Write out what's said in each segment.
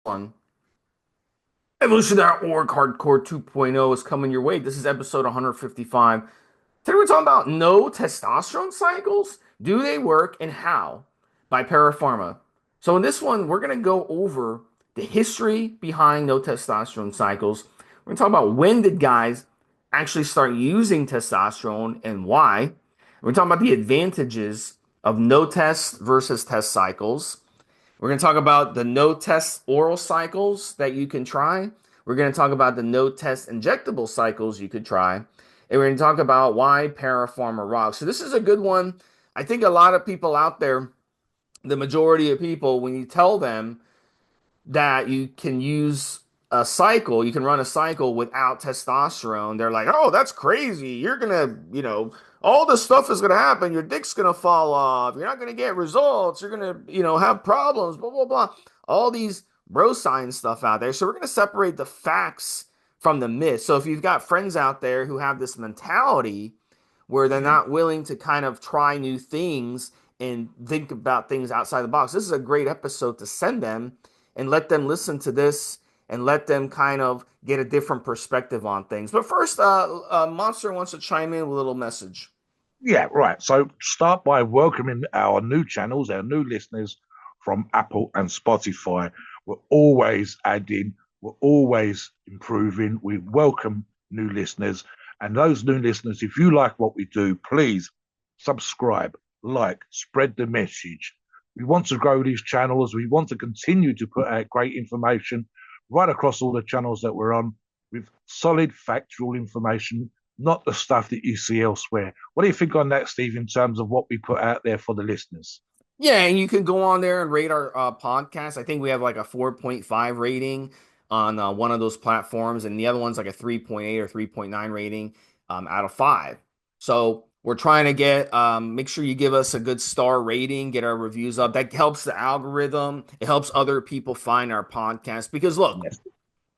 One. Evolutionary Hardcore 2.0 is coming your way. This is episode 155. Today we're talking about no testosterone cycles. Do they work and how? By Para Pharma. So in this one, we're going to go over the history behind no testosterone cycles. We're going to talk about when did guys actually start using testosterone and why. We're talking about the advantages of no test versus test cycles. We're going to talk about the no test oral cycles that you can try. We're going to talk about the no test injectable cycles you could try. And we're going to talk about why Para Pharma rocks. So this is a good one. I think a lot of people out there, the majority of people, when you tell them that you can use a cycle, you can run a cycle without testosterone, they're like, oh, that's crazy. You're gonna, all this stuff is gonna happen. Your dick's gonna fall off. You're not gonna get results. You're gonna, have problems, blah, blah, blah. All these bro science stuff out there. So we're gonna separate the facts from the myths. So if you've got friends out there who have this mentality where they're Mhm. not willing to kind of try new things and think about things outside the box, this is a great episode to send them and let them listen to this and let them kind of get a different perspective on things. But first, Monster wants to chime in with a little message. Yeah, right. So start by welcoming our new channels, our new listeners from Apple and Spotify. We're always adding, we're always improving. We welcome new listeners. And those new listeners, if you like what we do, please subscribe, like, spread the message. We want to grow these channels. We want to continue to put out great information right across all the channels that we're on with solid factual information, not the stuff that you see elsewhere. What do you think on that, Steve, in terms of what we put out there for the listeners? Yeah, and you can go on there and rate our podcast. I think we have like a 4.5 rating on one of those platforms, and the other one's like a 3.8 or 3.9 rating out of 5. So we're trying to get, make sure you give us a good star rating, get our reviews up. That helps the algorithm. It helps other people find our podcast. Because look, Yes.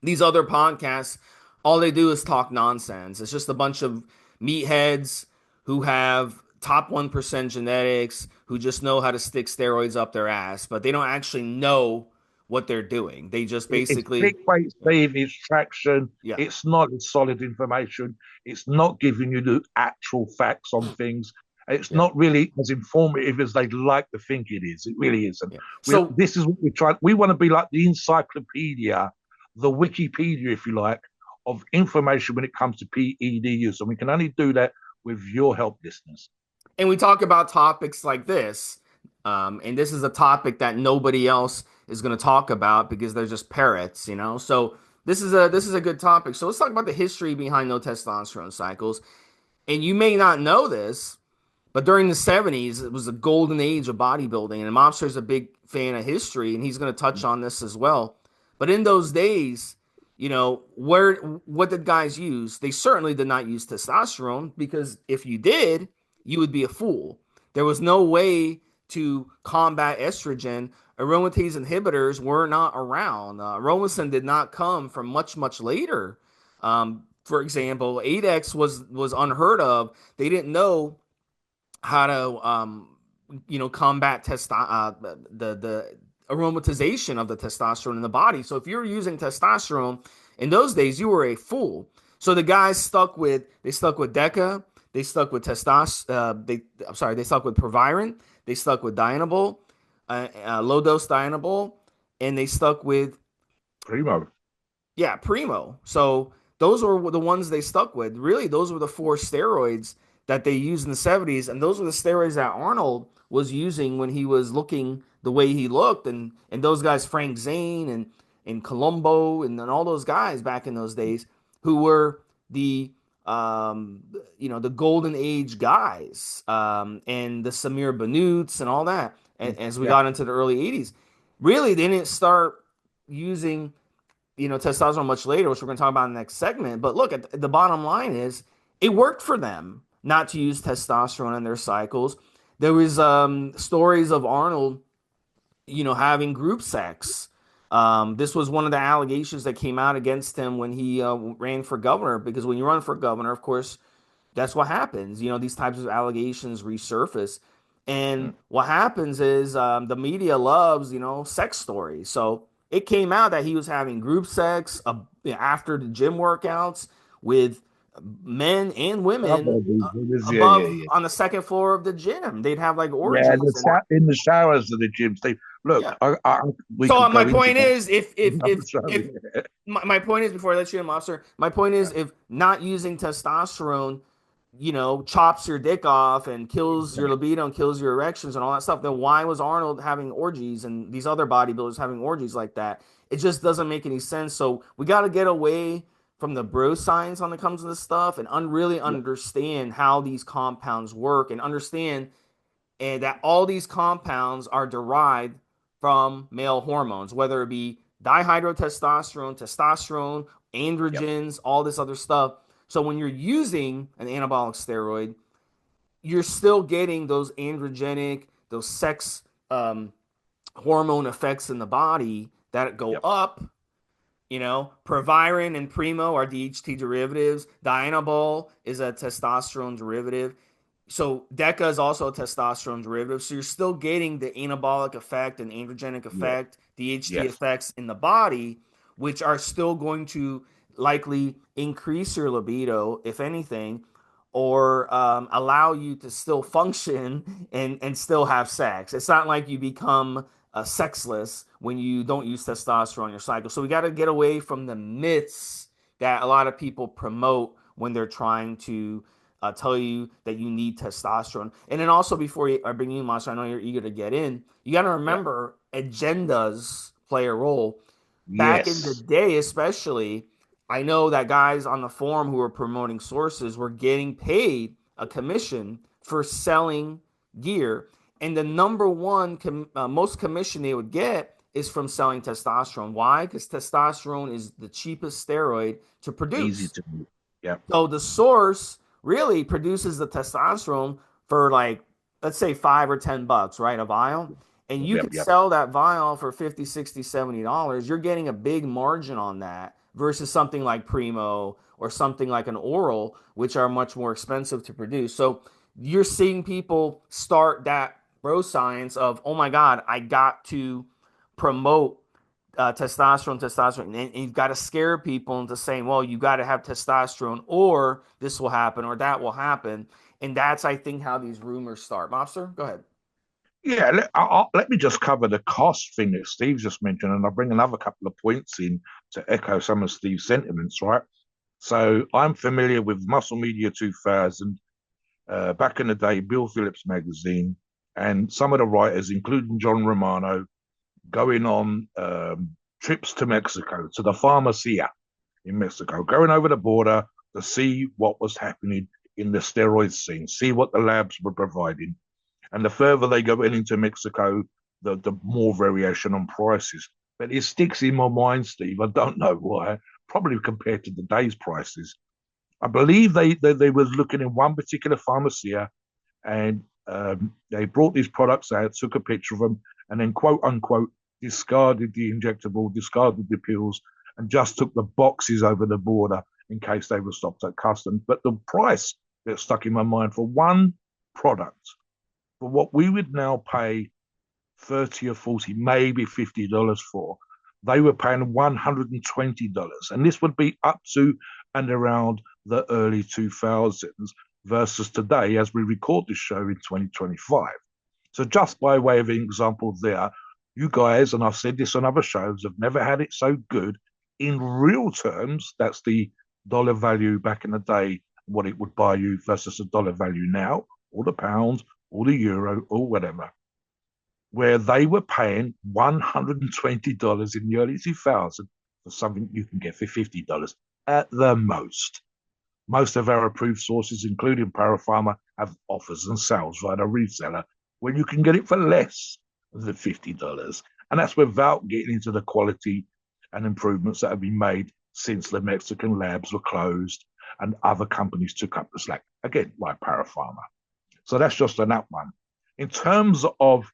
these other podcasts, all they do is talk nonsense. It's just a bunch of meatheads who have top 1% genetics, who just know how to stick steroids up their ass, but they don't actually know what they're doing. They just It's basically, clickbait, Steve, it's traction, yeah, it's not solid information, it's not giving you the actual facts on things. It's yeah, not really as informative as they'd like to think it is. It really isn't. yeah. So This is what we try. We want to be like the encyclopedia, the Wikipedia, if you like, of information when it comes to PED use. And we can only do that with your help, listeners. and we talk about topics like this. And this is a topic that nobody else is going to talk about because they're just parrots. So this is a good topic. So let's talk about the history behind no testosterone cycles. And you may not know this, but during the 70s, it was a golden age of bodybuilding. And Mobster's a big fan of history, and he's going to touch on this as well. But in those days, what did guys use? They certainly did not use testosterone because if you did, you would be a fool. There was no way to combat estrogen. Aromatase inhibitors were not around. Aromasin did not come from much, much later. For example, 8X was unheard of. They didn't know how to combat the aromatization of the testosterone in the body. So if you're using testosterone in those days, you were a fool. So the guys stuck with Deca, they stuck with they stuck with Proviron, they stuck with Dianabol, low dose Dianabol, and they stuck with Primo. yeah, Primo. So those were the ones they stuck with. Really, those were the four steroids that they used in the 70s, and those were the steroids that Arnold was using when he was looking the way he looked, and those guys, Frank Zane and Colombo, and then all those guys back in those days who were the the golden age guys, and the Samir Banuts and all that. As we Yeah. got into the early 80s, really they didn't start using testosterone much later, which we're going to talk about in the next segment. But look, at the bottom line is it worked for them not to use testosterone in their cycles. There was stories of Arnold, having group sex. This was one of the allegations that came out against him when he ran for governor. Because when you run for governor, of course, that's what happens. These types of allegations resurface. And Mm. what happens is the media loves, sex stories. So it came out that he was having group sex after the gym workouts with men and women Yeah, yeah, above yeah. on the second floor of the gym. They'd have like Yeah, orgies and in the showers of the gym, Steve. Look, yeah. we So could my go into point that is, in another show. if Yeah, my point is before I let you in, Monster, my point is yeah, if not using testosterone, chops your dick off and kills your exactly. libido and kills your erections and all that stuff, then why was Arnold having orgies and these other bodybuilders having orgies like that? It just doesn't make any sense. So we got to get away from the bro science when it comes to this stuff and really Yeah, understand how these compounds work and understand and that all these compounds are derived from male hormones, whether it be dihydrotestosterone, testosterone, yep, androgens, all this other stuff. So when you're using an anabolic steroid, you're still getting those androgenic, those sex hormone effects in the body that go yep, up. Proviron and Primo are DHT derivatives. Dianabol is a testosterone derivative. So DECA is also a testosterone derivative. So you're still getting the anabolic effect and androgenic yeah, effect, DHT yes, effects in the body, which are still going to likely increase your libido, if anything, or allow you to still function and still have sex. It's not like you become sexless when you don't use testosterone in your cycle. So we got to get away from the myths that a lot of people promote when they're trying to tell you that you need testosterone. And then also before I bring you in, Monster, I know you're eager to get in. You got to yeah, remember agendas play a role. Back in the yes, day, especially, I know that guys on the forum who were promoting sources were getting paid a commission for selling gear. And the number one, most commission they would get is from selling testosterone. Why? Because testosterone is the cheapest steroid to easy produce. to do. Yeah, So the source really produces the testosterone for like, let's say $5 or $10, right? A vial. And you yep, could yep, sell that vial for 50, 60, $70. You're getting a big margin on that versus something like Primo or something like an oral, which are much more expensive to produce. So you're seeing people start that bro science of, oh my God, I got to promote testosterone, and you've got to scare people into saying, well, you got to have testosterone, or this will happen, or that will happen, and that's, I think, how these rumors start. Mobster, go ahead. yeah. Let me just cover the cost thing that Steve just mentioned, and I'll bring another couple of points in to echo some of Steve's sentiments. Right. So I'm familiar with Muscle Media 2000, back in the day, Bill Phillips magazine, and some of the writers, including John Romano, going on trips to Mexico, to the pharmacia in Mexico, going over the border to see what was happening in the steroid scene, see what the labs were providing. And the further they go into Mexico, the more variation on prices. But it sticks in my mind, Steve. I don't know why. Probably compared to today's prices. I believe they was looking in one particular pharmacia, and they brought these products out, took a picture of them, and then quote unquote discarded the injectable, discarded the pills, and just took the boxes over the border in case they were stopped at customs. But the price that stuck in my mind for one product, for what we would now pay 30 or 40, maybe $50 for, they were paying $120. And this would be up to and around the early 2000s versus today, as we record this show in 2025. So, just by way of an example, there, you guys, and I've said this on other shows, have never had it so good in real terms. That's the dollar value back in the day, what it would buy you versus the dollar value now, or the pound, or the euro, or whatever, where they were paying $120 in the early 2000s for something you can get for $50 at the most. Most of our approved sources, including Para Pharma, have offers and sales via a reseller when you can get it for less than $50. And that's without getting into the quality and improvements that have been made since the Mexican labs were closed and other companies took up the slack, again, like Para Pharma. So that's just on that one. In terms of,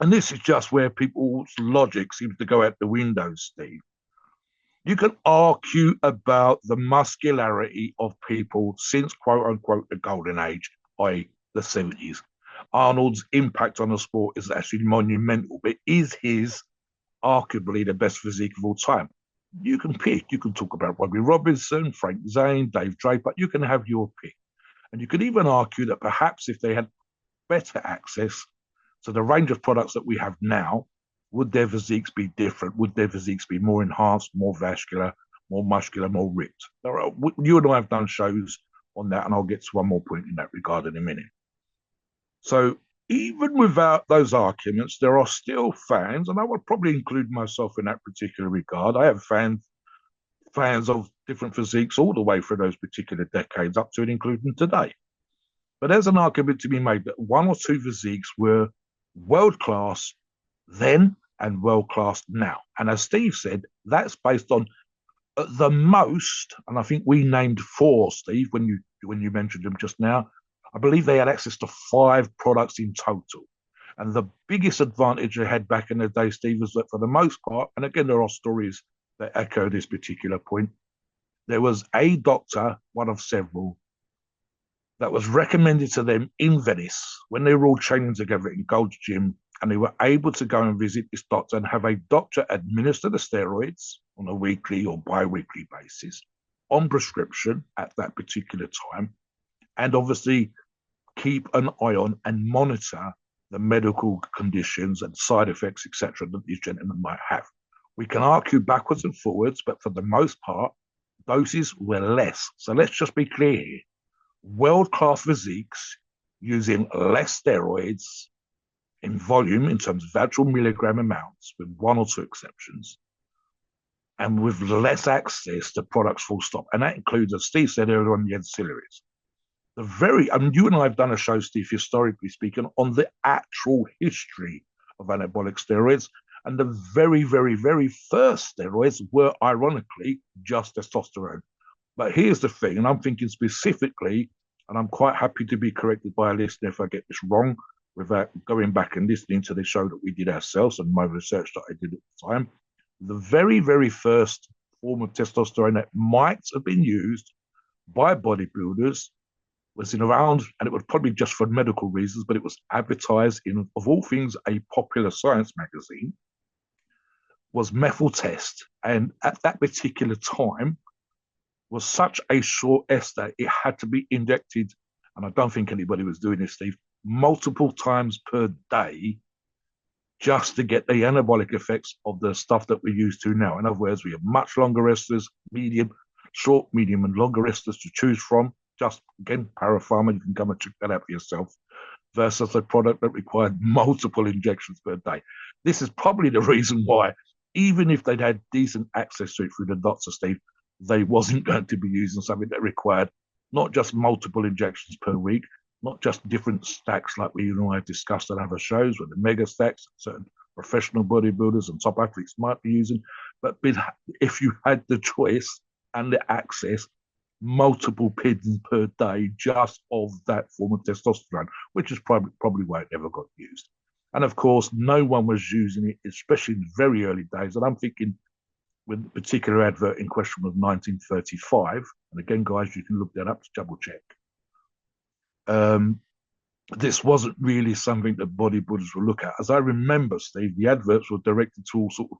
and this is just where people's logic seems to go out the window, Steve. You can argue about the muscularity of people since quote unquote the golden age, i.e., the 70s. Arnold's impact on the sport is actually monumental, but is his arguably the best physique of all time. You can pick. You can talk about Robbie Robinson, Frank Zane, Dave Draper. You can have your pick. And you could even argue that perhaps if they had better access to the range of products that we have now, would their physiques be different? Would their physiques be more enhanced, more vascular, more muscular, more ripped? You and I have done shows on that, and I'll get to one more point in that regard in a minute. So even without those arguments, there are still fans, and I would probably include myself in that particular regard. I have fans of different physiques all the way through those particular decades up to and including today. But there's an argument to be made that one or two physiques were world class then and world class now. And as Steve said, that's based on the most, and I think we named four, Steve, when you mentioned them just now. I believe they had access to 5 products in total. And the biggest advantage they had back in the day, Steve, was that for the most part, and again, there are stories that echo this particular point, there was a doctor, one of several, that was recommended to them in Venice when they were all training together in Gold's Gym, and they were able to go and visit this doctor and have a doctor administer the steroids on a weekly or bi-weekly basis on prescription at that particular time, and obviously keep an eye on and monitor the medical conditions and side effects, etc., that these gentlemen might have. We can argue backwards and forwards, but for the most part, doses were less. So let's just be clear here. World-class physiques using less steroids in volume in terms of actual milligram amounts, with one or two exceptions, and with less access to products full stop. And that includes, as Steve said earlier on, the ancillaries. You and I have done a show, Steve, historically speaking, on the actual history of anabolic steroids. And the very, very, very first steroids were, ironically, just testosterone. But here's the thing, and I'm thinking specifically, and I'm quite happy to be corrected by a listener if I get this wrong, without going back and listening to the show that we did ourselves and my research that I did at the time. The very, very first form of testosterone that might have been used by bodybuilders was in around, and it was probably just for medical reasons, but it was advertised in, of all things, a popular science magazine, was methyl test. And at that particular time, was such a short ester, it had to be injected, and I don't think anybody was doing this, Steve, multiple times per day just to get the anabolic effects of the stuff that we're used to now. In other words, we have much longer esters, short, medium, and longer esters to choose from. Just, again, Para Pharma, you can come and check that out for yourself, versus a product that required multiple injections per day. This is probably the reason why, even if they'd had decent access to it through the doctor, Steve, they wasn't going to be using something that required not just multiple injections per week, not just different stacks like we and I discussed on other shows with the mega stacks certain professional bodybuilders and top athletes might be using, but if you had the choice and the access, multiple pins per day just of that form of testosterone, which is probably why it never got used. And of course, no one was using it, especially in the very early days. And I'm thinking, when the particular advert in question was 1935, and again, guys, you can look that up to double check. This wasn't really something that bodybuilders would look at. As I remember, Steve, the adverts were directed to all sort of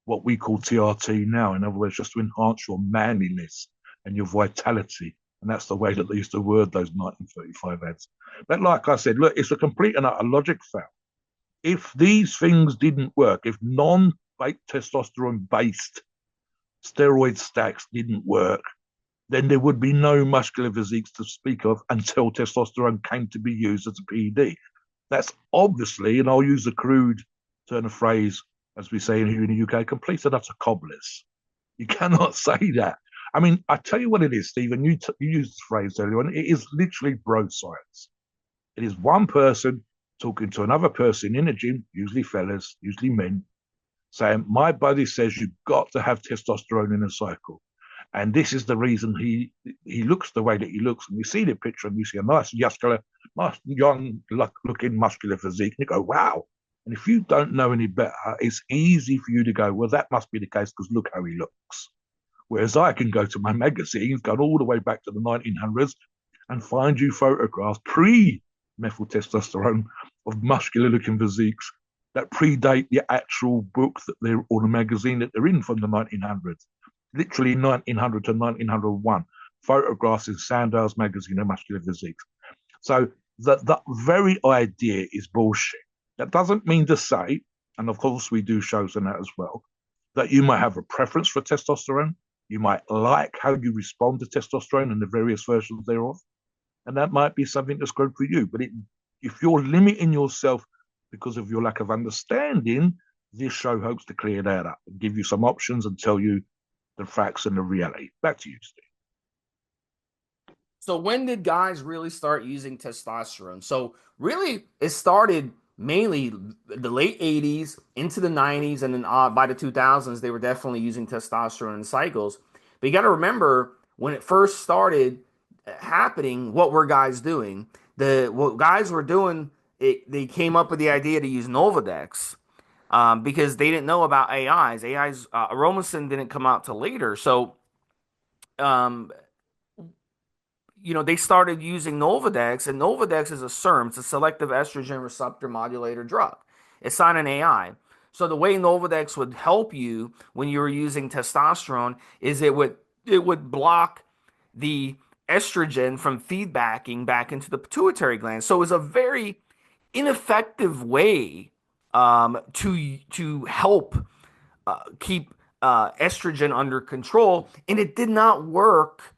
what we call TRT now. In other words, just to enhance your manliness and your vitality. And that's the way that they used to word those 1935 ads. But like I said, look, it's a complete and utter logic fail. If these things didn't work, if testosterone based steroid stacks didn't work, then there would be no muscular physiques to speak of until testosterone came to be used as a PED. That's obviously, and I'll use the crude turn of phrase, as we say here in the UK, complete and utter cobblers. You cannot say that. I mean, I tell you what it is, Stephen. You used the phrase earlier on. It is literally bro science. It is one person talking to another person in a gym, usually fellas, usually men, saying, my buddy says you've got to have testosterone in a cycle. And this is the reason he looks the way that he looks. And you see the picture and you see a nice young looking muscular physique. And you go, wow. And if you don't know any better, it's easy for you to go, well, that must be the case because look how he looks. Whereas I can go to my magazines, go all the way back to the 1900s and find you photographs pre-methyl testosterone of muscular looking physiques that predate the actual book that they're or the magazine that they're in from the 1900s, literally 1900 to 1901. Photographs in Sandow's magazine of muscular physique. So the very idea is bullshit. That doesn't mean to say, and of course we do shows on that as well, that you might have a preference for testosterone. You might like how you respond to testosterone and the various versions thereof. And that might be something that's good for you. But if you're limiting yourself because of your lack of understanding, this show hopes to clear that up and give you some options and tell you the facts and the reality. Back to you, Steve. So when did guys really start using testosterone? So really, it started mainly the late 80s into the 90s, and then by the 2000s, they were definitely using testosterone in cycles. But you got to remember when it first started happening, what were guys doing? What guys were doing, they came up with the idea to use Novadex because they didn't know about AIs. AIs, Aromasin didn't come out till later. So um, they started using Novadex, and Novadex is a SERM. It's a selective estrogen receptor modulator drug. It's not an AI. So the way Novadex would help you when you were using testosterone is it would block the estrogen from feedbacking back into the pituitary gland. So it's a very ineffective way to help keep estrogen under control, and it did not work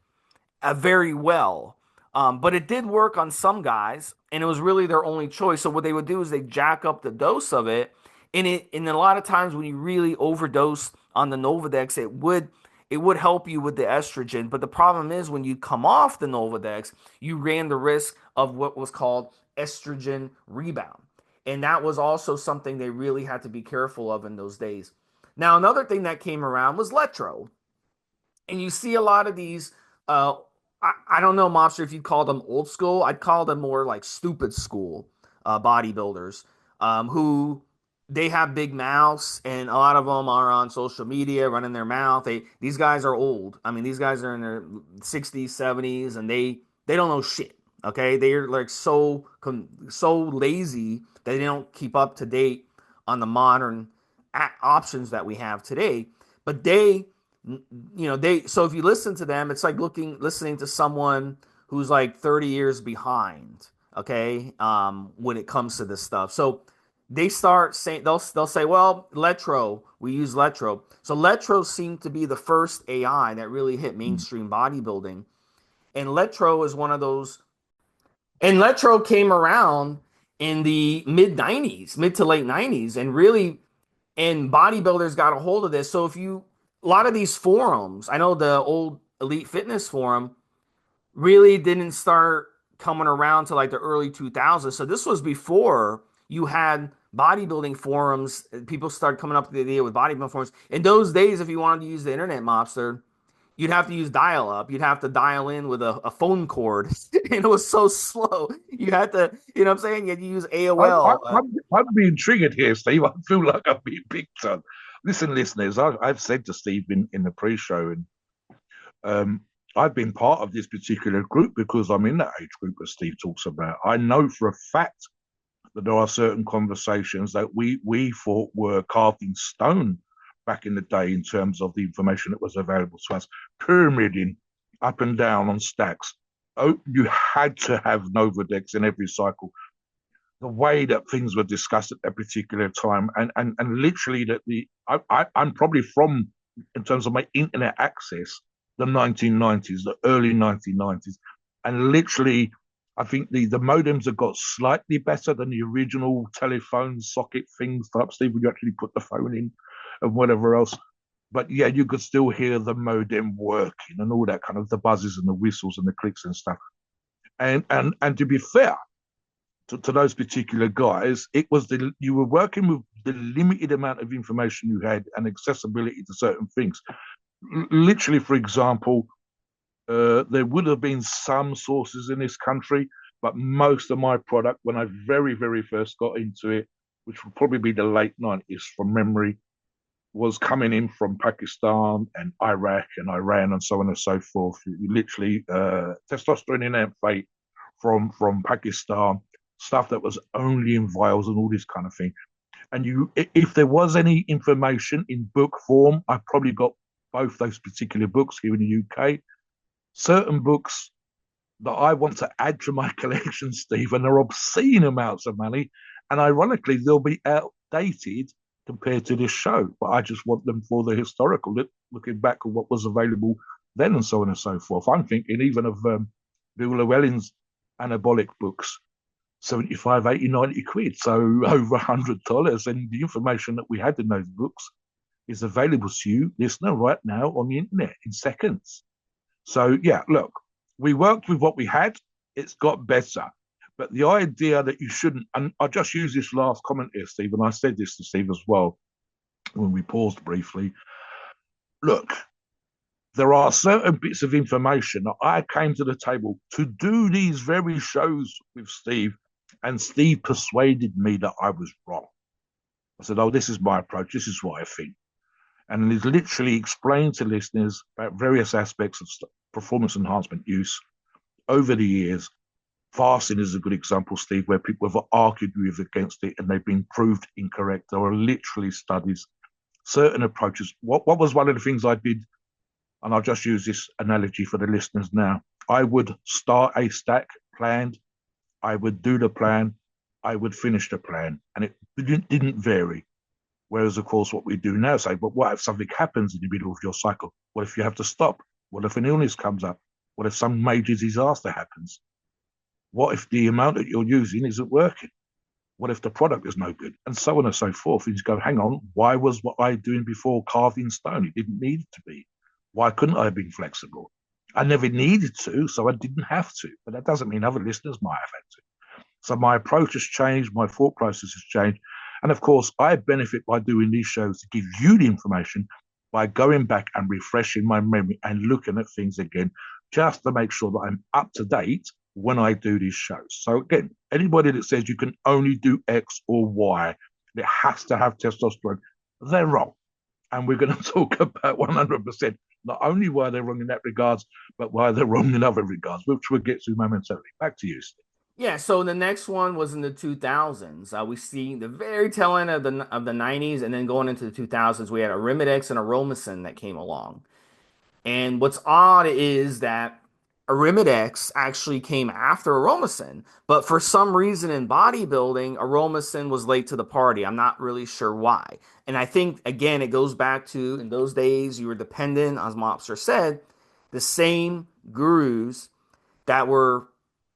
very well. But it did work on some guys, and it was really their only choice. So what they would do is they jack up the dose of it, and a lot of times when you really overdose on the Novadex, it would help you with the estrogen. But the problem is when you come off the Novadex, you ran the risk of what was called estrogen rebound, and that was also something they really had to be careful of in those days. Now, another thing that came around was Letro, and you see a lot of these uh I don't know, Mobster, if you'd call them old school. I'd call them more like stupid school bodybuilders, who they have big mouths, and a lot of them are on social media running their mouth. These guys are old. I mean, these guys are in their 60s, 70s, and they don't know shit. Okay, they're like so lazy that they don't keep up to date on the modern options that we have today. But so if you listen to them, it's like listening to someone who's like 30 years behind, okay, when it comes to this stuff. So they start saying, they'll say, well, Letro, we use Letro. So Letro seemed to be the first AI that really hit mainstream bodybuilding, and Letro is one of those. And Letro came around in the mid to late 90s, and really, and bodybuilders got a hold of this. So a lot of these forums, I know the old Elite Fitness forum really didn't start coming around to like the early 2000s. So this was before you had bodybuilding forums. People started coming up with the idea with bodybuilding forums. In those days, if you wanted to use the internet, Mobster, you'd have to use dial up. You'd have to dial in with a phone cord. And it was so slow. You had to, what I'm saying? You had to use I, I, AOL. I'm being triggered here, Steve. I feel like I'm being picked on. Listen, listeners, I've said to Steve in the pre-show, and um, I've been part of this particular group because I'm in that age group that Steve talks about. I know for a fact that there are certain conversations that we thought were carved in stone back in the day in terms of the information that was available to us, pyramiding up and down on stacks. Oh, you had to have Novadex in every cycle. The way that things were discussed at that particular time, and literally that I'm probably from, in terms of my internet access, the 1990s, the early 1990s, and literally I think the modems have got slightly better than the original telephone socket things type, Steve, when you actually put the phone in and whatever else. But yeah, you could still hear the modem working and all that kind of the buzzes and the whistles and the clicks and stuff. And to be fair to those particular guys, it was you were working with the limited amount of information you had and accessibility to certain things. Literally, for example, there would have been some sources in this country, but most of my product, when I very, very first got into it, which would probably be the late 90s from memory, was coming in from Pakistan and Iraq and Iran and so on and so forth. Literally, testosterone enhanced from Pakistan, stuff that was only in vials and all this kind of thing. And if there was any information in book form, I probably got both those particular books here in the UK. Certain books that I want to add to my collection, Stephen, are obscene amounts of money. And ironically, they'll be outdated compared to this show. But I just want them for the historical, looking back at what was available then and so on and so forth. I'm thinking even of Bill Llewellyn's anabolic books, 75, 80, 90 quid. So over $100. And the information that we had in those books is available to you, listener, right now on the internet in seconds. So, yeah, look, we worked with what we had. It's got better. But the idea that you shouldn't, and I just use this last comment here, Steve, and I said this to Steve as well when we paused briefly. Look, there are certain bits of information that I came to the table to do these very shows with Steve, and Steve persuaded me that I was wrong. I said, oh, this is my approach. This is what I think. And he's literally explained to listeners about various aspects of performance enhancement use over the years. Fasting is a good example, Steve, where people have argued with against it and they've been proved incorrect. There are literally studies, certain approaches. What was one of the things I did, and I'll just use this analogy for the listeners now. I would start a stack planned, I would do the plan, I would finish the plan, and it didn't vary. Whereas, of course, what we do now say, but what if something happens in the middle of your cycle? What if you have to stop? What if an illness comes up? What if some major disaster happens? What if the amount that you're using isn't working? What if the product is no good? And so on and so forth. And you go, hang on, why was what I doing before carved in stone? It didn't need to be. Why couldn't I have been flexible? I never needed to, so I didn't have to. But that doesn't mean other listeners might have had to. So my approach has changed, my thought process has changed. And of course, I benefit by doing these shows to give you the information by going back and refreshing my memory and looking at things again, just to make sure that I'm up to date when I do these shows. So again, anybody that says you can only do X or Y, it has to have testosterone, they're wrong. And we're going to talk about 100% not only why they're wrong in that regards, but why they're wrong in other regards, which we'll get to momentarily. Back to you, Steve. Yeah, so the next one was in the 2000s. We see the very tail end of the 90s, and then going into the 2000s, we had Arimidex and Aromasin that came along. And what's odd is that Arimidex actually came after Aromasin, but for some reason in bodybuilding, Aromasin was late to the party. I'm not really sure why. And I think, again, it goes back to in those days, you were dependent, as Mobster said, the same gurus that were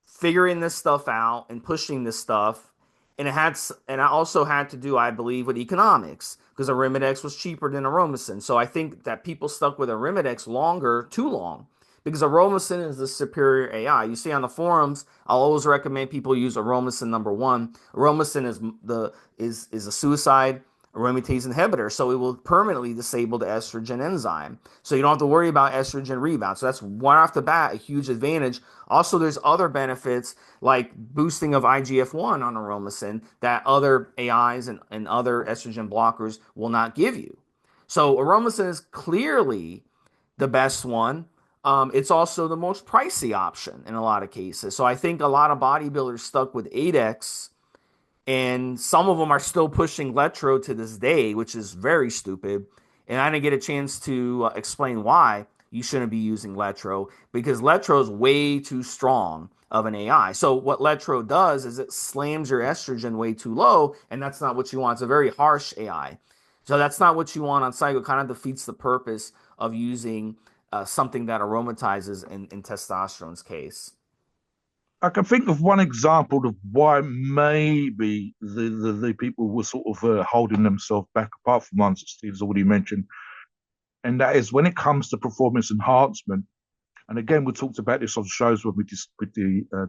figuring this stuff out and pushing this stuff. And I also had to do, I believe, with economics because Arimidex was cheaper than Aromasin. So I think that people stuck with Arimidex longer, too long, because Aromasin is the superior AI. You see on the forums, I'll always recommend people use Aromasin number one. Aromasin is a suicide aromatase inhibitor, so it will permanently disable the estrogen enzyme. So you don't have to worry about estrogen rebound. So that's right off the bat a huge advantage. Also, there's other benefits like boosting of IGF-1 on aromasin that other AIs and other estrogen blockers will not give you. So aromasin is clearly the best one. It's also the most pricey option in a lot of cases. So I think a lot of bodybuilders stuck with 8X, and some of them are still pushing Letro to this day, which is very stupid. And I didn't get a chance to explain why you shouldn't be using Letro because Letro is way too strong of an AI. So what Letro does is it slams your estrogen way too low, and that's not what you want. It's a very harsh AI. So that's not what you want on cycle. It kind of defeats the purpose of using something that aromatizes in testosterone's case. I can think of one example of why maybe the people were sort of holding themselves back, apart from ones that Steve's already mentioned, and that is when it comes to performance enhancement. And again, we talked about this on shows when we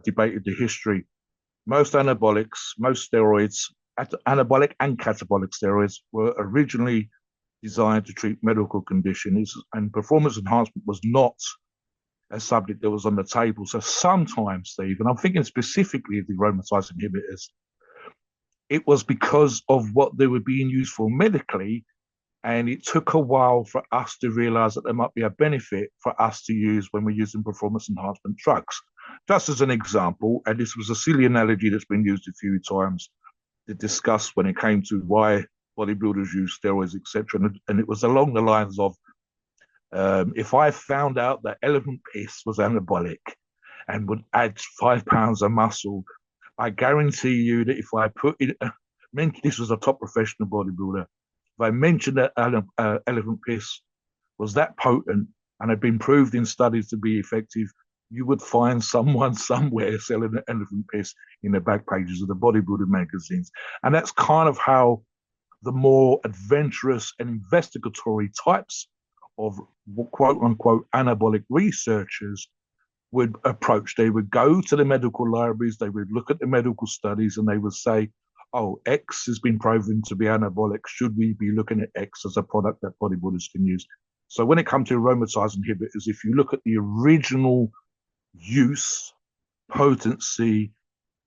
debated the history. Most anabolics, most steroids, anabolic and catabolic steroids, were originally designed to treat medical conditions, and performance enhancement was not a subject that was on the table. So sometimes, Steve, and I'm thinking specifically of the aromatase inhibitors, it was because of what they were being used for medically. And it took a while for us to realize that there might be a benefit for us to use when we're using performance enhancement drugs. Just as an example, and this was a silly analogy that's been used a few times, to discuss when it came to why bodybuilders use steroids, etc. And it was along the lines of if I found out that elephant piss was anabolic and would add 5 pounds of muscle, I guarantee you that if I put it, this was a top professional bodybuilder, if I mentioned that elephant piss was that potent and had been proved in studies to be effective, you would find someone somewhere selling elephant piss in the back pages of the bodybuilding magazines. And that's kind of how the more adventurous and investigatory types of quote unquote anabolic researchers would approach. They would go to the medical libraries, they would look at the medical studies, and they would say, oh, X has been proven to be anabolic. Should we be looking at X as a product that bodybuilders can use? So when it comes to aromatase inhibitors, if you look at the original use, potency,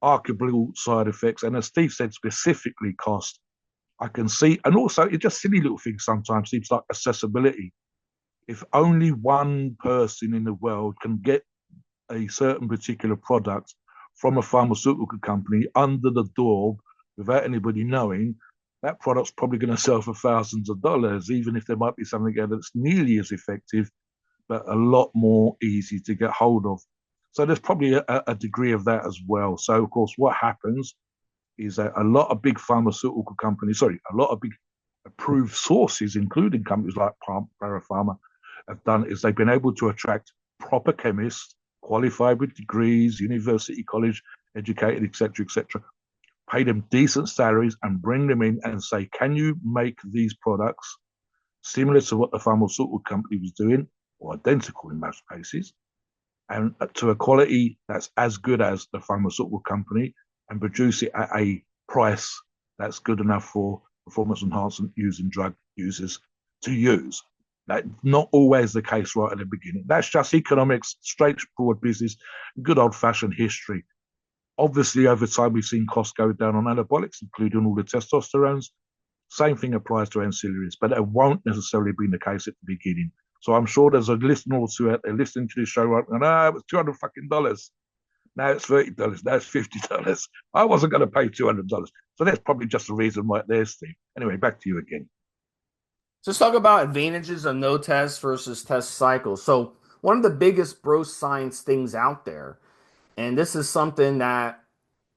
arguable side effects, and as Steve said, specifically cost, I can see, and also it's just silly little things sometimes, seems like accessibility. If only one person in the world can get a certain particular product from a pharmaceutical company under the door without anybody knowing, that product's probably going to sell for thousands of dollars, even if there might be something that's nearly as effective, but a lot more easy to get hold of. So there's probably a degree of that as well. So, of course, what happens is that a lot of big pharmaceutical companies, sorry, a lot of big approved sources, including companies like Para Pharma, have done is they've been able to attract proper chemists, qualified with degrees, university, college educated, etc., pay them decent salaries and bring them in and say, can you make these products similar to what the pharmaceutical company was doing, or identical in most cases, and to a quality that's as good as the pharmaceutical company, and produce it at a price that's good enough for performance enhancement using drug users to use. That's not always the case right at the beginning. That's just economics, straightforward business, good old fashioned history. Obviously, over time, we've seen costs go down on anabolics, including all the testosterones. Same thing applies to ancillaries, but it won't necessarily be the case at the beginning. So I'm sure there's a listener or two out there listening to this show right now, it was $200. Now it's $30. Now it's $50. I wasn't going to pay $200. So that's probably just the reason right there, Steve. Anyway, back to you again. So let's talk about advantages of no test versus test cycles. So one of the biggest bro science things out there, and this is something that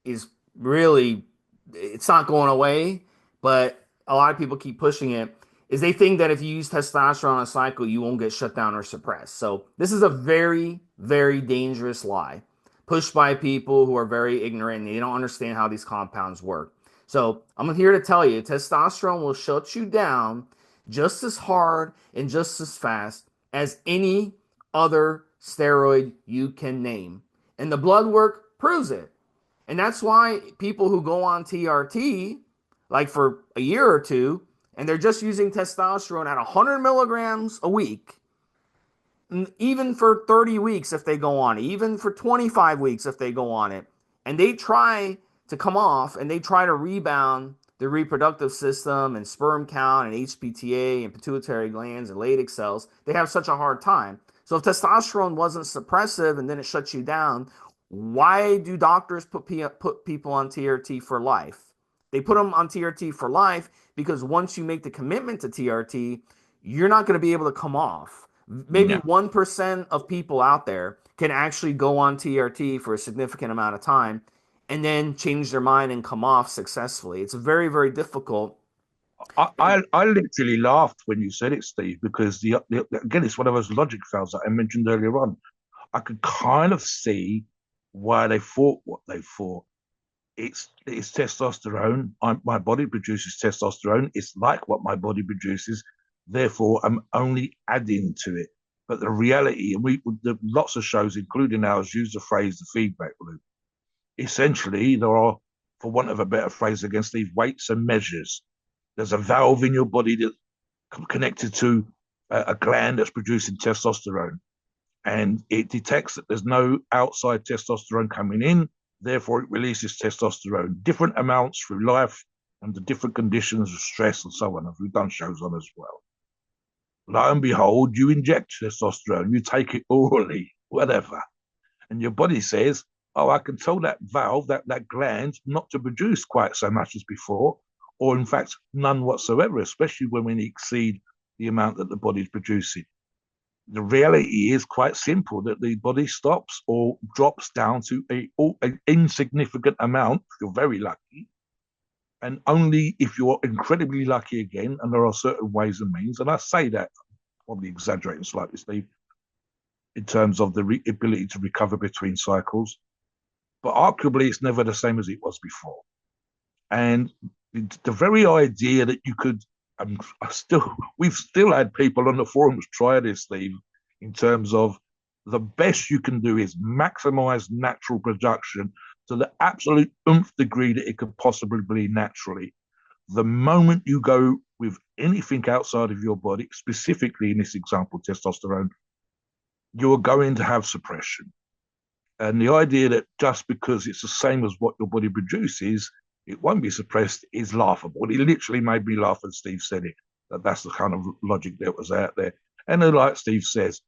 is really, it's not going away, but a lot of people keep pushing it, is they think that if you use testosterone on a cycle, you won't get shut down or suppressed. So this is a very, very dangerous lie pushed by people who are very ignorant and they don't understand how these compounds work. So I'm here to tell you, testosterone will shut you down just as hard and just as fast as any other steroid you can name. And the blood work proves it. And that's why people who go on TRT, like for a year or two, and they're just using testosterone at 100 milligrams a week, even for 30 weeks if they go on it, even for 25 weeks if they go on it, and they try to come off and they try to rebound the reproductive system and sperm count and HPTA and pituitary glands and Leydig cells, they have such a hard time. So if testosterone wasn't suppressive and then it shuts you down, why do doctors put people on TRT for life? They put them on TRT for life because once you make the commitment to TRT, you're not going to be able to come off. Maybe Yeah. 1% of people out there can actually go on TRT for a significant amount of time and then change their mind and come off successfully. It's very, very difficult. I literally laughed when you said it, Steve, because again, it's one of those logic fails that I mentioned earlier on. I could kind of see why they thought what they thought. It's testosterone. My body produces testosterone. It's like what my body produces. Therefore, I'm only adding to it. But the reality, and lots of shows, including ours, use the phrase the feedback loop. Essentially, there are, for want of a better phrase against these weights and measures. There's a valve in your body that's connected to a gland that's producing testosterone, and it detects that there's no outside testosterone coming in. Therefore, it releases testosterone, different amounts through life under different conditions of stress and so on, as we've done shows on as well. Lo and behold, you inject testosterone, you take it orally, whatever, and your body says, oh, I can tell that valve, that gland, not to produce quite so much as before, or in fact, none whatsoever, especially when we exceed the amount that the body's producing. The reality is quite simple that the body stops or drops down to an insignificant amount if you're very lucky. And only if you're incredibly lucky again, and there are certain ways and means, and I say that probably exaggerating slightly, Steve, in terms of the ability to recover between cycles. But arguably, it's never the same as it was before. And the very idea that you could, we've still had people on the forums try this, Steve, in terms of the best you can do is maximize natural production to the absolute oomph degree that it could possibly be naturally. The moment you go with anything outside of your body, specifically in this example, testosterone, you're going to have suppression. And the idea that just because it's the same as what your body produces, it won't be suppressed is laughable. It literally made me laugh when Steve said it. That's the kind of logic that was out there. And then, like Steve says,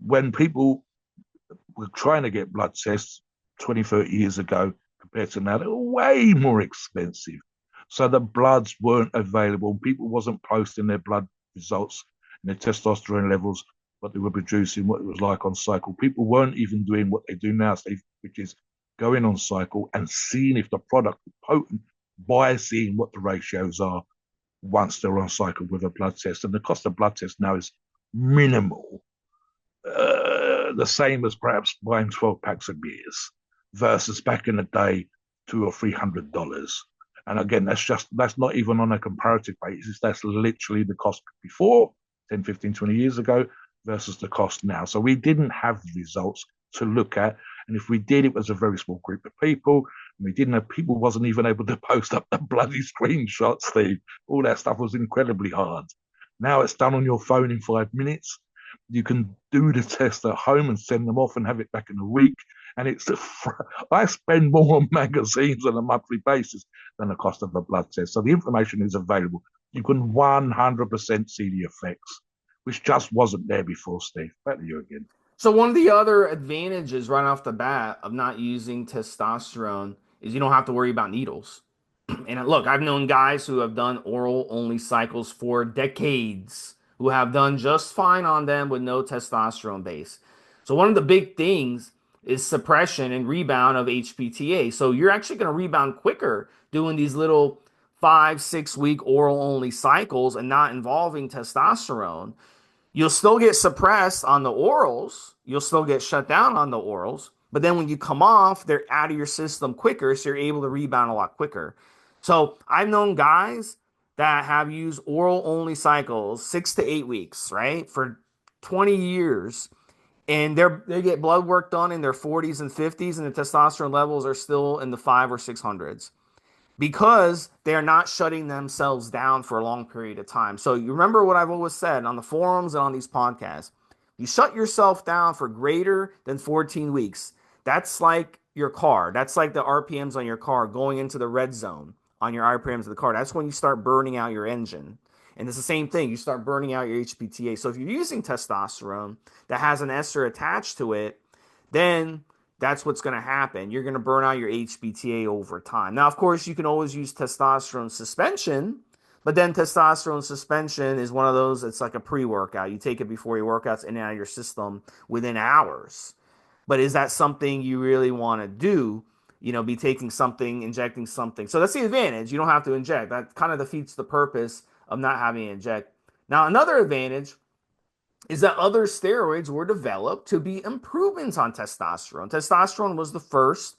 when people were trying to get blood tests 20, 30 years ago compared to now, they were way more expensive. So the bloods weren't available. People wasn't posting their blood results and their testosterone levels, what they were producing, what it was like on cycle. People weren't even doing what they do now, Steve, which is going on cycle and seeing if the product is potent by seeing what the ratios are once they're on cycle with a blood test. And the cost of blood test now is minimal, the same as perhaps buying 12 packs of beers versus back in the day, $200 or $300. And again, that's not even on a comparative basis. That's literally the cost before 10, 15, 20 years ago versus the cost now. So we didn't have results to look at. And if we did, it was a very small group of people. And we didn't have people wasn't even able to post up the bloody screenshots, Steve. All that stuff was incredibly hard. Now it's done on your phone in 5 minutes. You can do the test at home and send them off and have it back in a week. And I spend more on magazines on a monthly basis than the cost of a blood test. So the information is available. You can 100% see the effects, which just wasn't there before, Steve. Back to you again. So one of the other advantages right off the bat of not using testosterone is you don't have to worry about needles. And look, I've known guys who have done oral only cycles for decades who have done just fine on them with no testosterone base. So one of the big things is suppression and rebound of HPTA. So you're actually going to rebound quicker doing these little 5, 6 week oral only cycles and not involving testosterone. You'll still get suppressed on the orals. You'll still get shut down on the orals. But then when you come off, they're out of your system quicker, so you're able to rebound a lot quicker. So I've known guys that have used oral only cycles 6 to 8 weeks, right, for 20 years, and they get blood work done in their 40s and 50s, and the testosterone levels are still in the 5 or 600s because they're not shutting themselves down for a long period of time. So you remember what I've always said on the forums and on these podcasts. You shut yourself down for greater than 14 weeks. That's like your car. That's like the RPMs on your car going into the red zone on your RPMs of the car. That's when you start burning out your engine. And it's the same thing. You start burning out your HPTA. So if you're using testosterone that has an ester attached to it, then that's what's going to happen. You're going to burn out your HPTA over time. Now, of course, you can always use testosterone suspension, but then testosterone suspension is one of those, it's like a pre-workout. You take it before your workouts in and out of your system within hours. But is that something you really want to do? Be taking something, injecting something. So that's the advantage. You don't have to inject. That kind of defeats the purpose of not having to inject. Now, another advantage is that other steroids were developed to be improvements on testosterone. Testosterone was the first,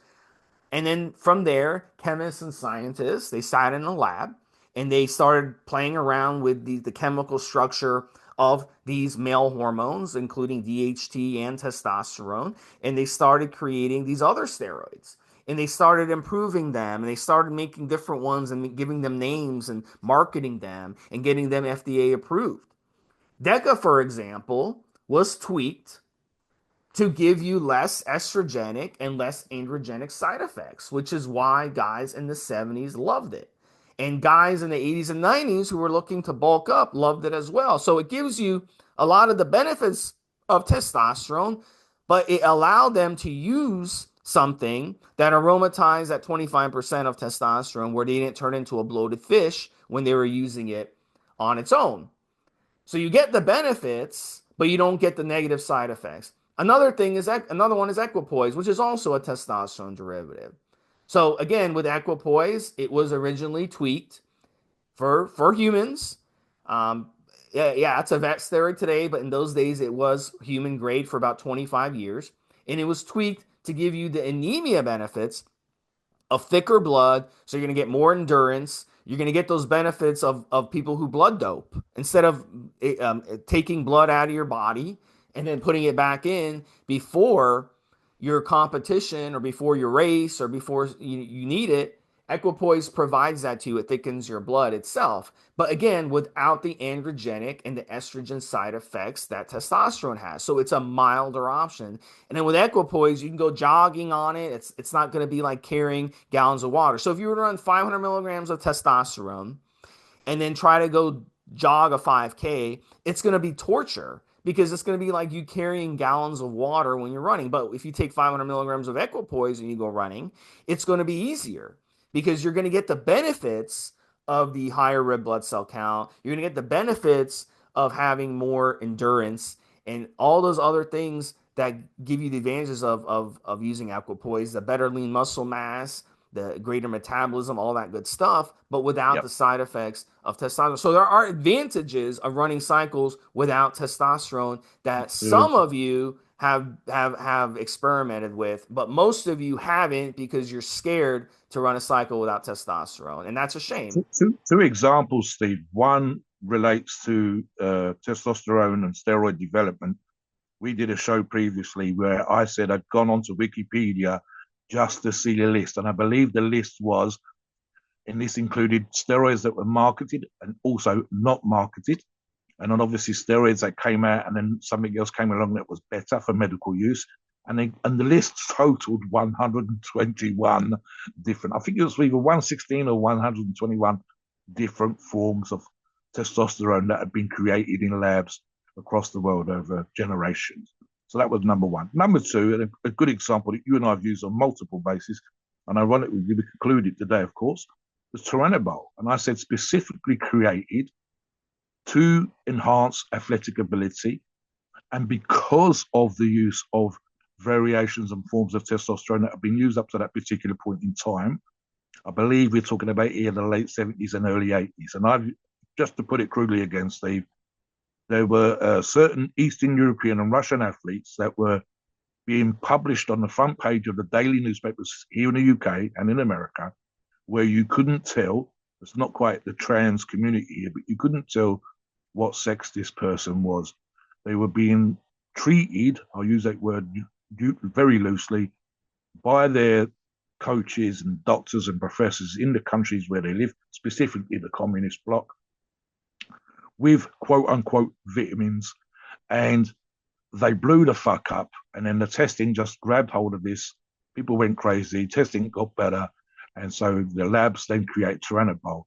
and then from there, chemists and scientists, they sat in a lab and they started playing around with the chemical structure of these male hormones, including DHT and testosterone, and they started creating these other steroids. And they started improving them, and they started making different ones and giving them names and marketing them and getting them FDA approved. DECA, for example, was tweaked to give you less estrogenic and less androgenic side effects, which is why guys in the 70s loved it. And guys in the 80s and 90s who were looking to bulk up loved it as well. So it gives you a lot of the benefits of testosterone, but it allowed them to use something that aromatized at 25% of testosterone where they didn't turn into a bloated fish when they were using it on its own. So you get the benefits, but you don't get the negative side effects. Another one is equipoise, which is also a testosterone derivative. So again, with equipoise, it was originally tweaked for humans. Yeah, it's a vet steroid today, but in those days it was human grade for about 25 years, and it was tweaked to give you the anemia benefits of thicker blood, so you're going to get more endurance. You're going to get those benefits of people who blood dope instead of taking blood out of your body and then putting it back in before your competition or before your race or before you need it. Equipoise provides that to you. It thickens your blood itself. But again, without the androgenic and the estrogen side effects that testosterone has. So it's a milder option. And then with equipoise, you can go jogging on it. It's not going to be like carrying gallons of water. So if you were to run 500 milligrams of testosterone and then try to go jog a 5K, it's going to be torture because it's going to be like you carrying gallons of water when you're running. But if you take 500 milligrams of equipoise and you go running, it's going to be easier because you're going to get the benefits of the higher red blood cell count. You're going to get the benefits of having more endurance and all those other things that give you the advantages of using equipoise, the better lean muscle mass, the greater metabolism, all that good stuff, but without Yep. the side effects of testosterone. So there are advantages of running cycles without testosterone that some To, of you have experimented with, but most of you haven't because you're scared to run a cycle without testosterone, and that's a shame. two examples, Steve. One relates to testosterone and steroid development. We did a show previously where I said I'd gone onto Wikipedia just to see the list, and I believe the list was, and this included steroids that were marketed and also not marketed, and then obviously steroids that came out, and then something else came along that was better for medical use. And the list totaled 121 different. I think it was either 116 or 121 different forms of testosterone that had been created in labs across the world over generations. So that was number one. Number two, and a good example that you and I have used on multiple bases, and ironically, we concluded today, of course, was Turinabol. And I said specifically created to enhance athletic ability. And because of the use of variations and forms of testosterone that have been used up to that particular point in time, I believe we're talking about here the late 70s and early 80s. And I've just to put it crudely again, Steve, there were certain Eastern European and Russian athletes that were being published on the front page of the daily newspapers here in the UK and in America, where you couldn't tell, it's not quite the trans community here, but you couldn't tell what sex this person was. They were being treated, I'll use that word very loosely, by their coaches and doctors and professors in the countries where they live, specifically the communist bloc, with quote unquote vitamins. And they blew the fuck up. And then the testing just grabbed hold of this. People went crazy. Testing got better. And so the labs then create Turinabol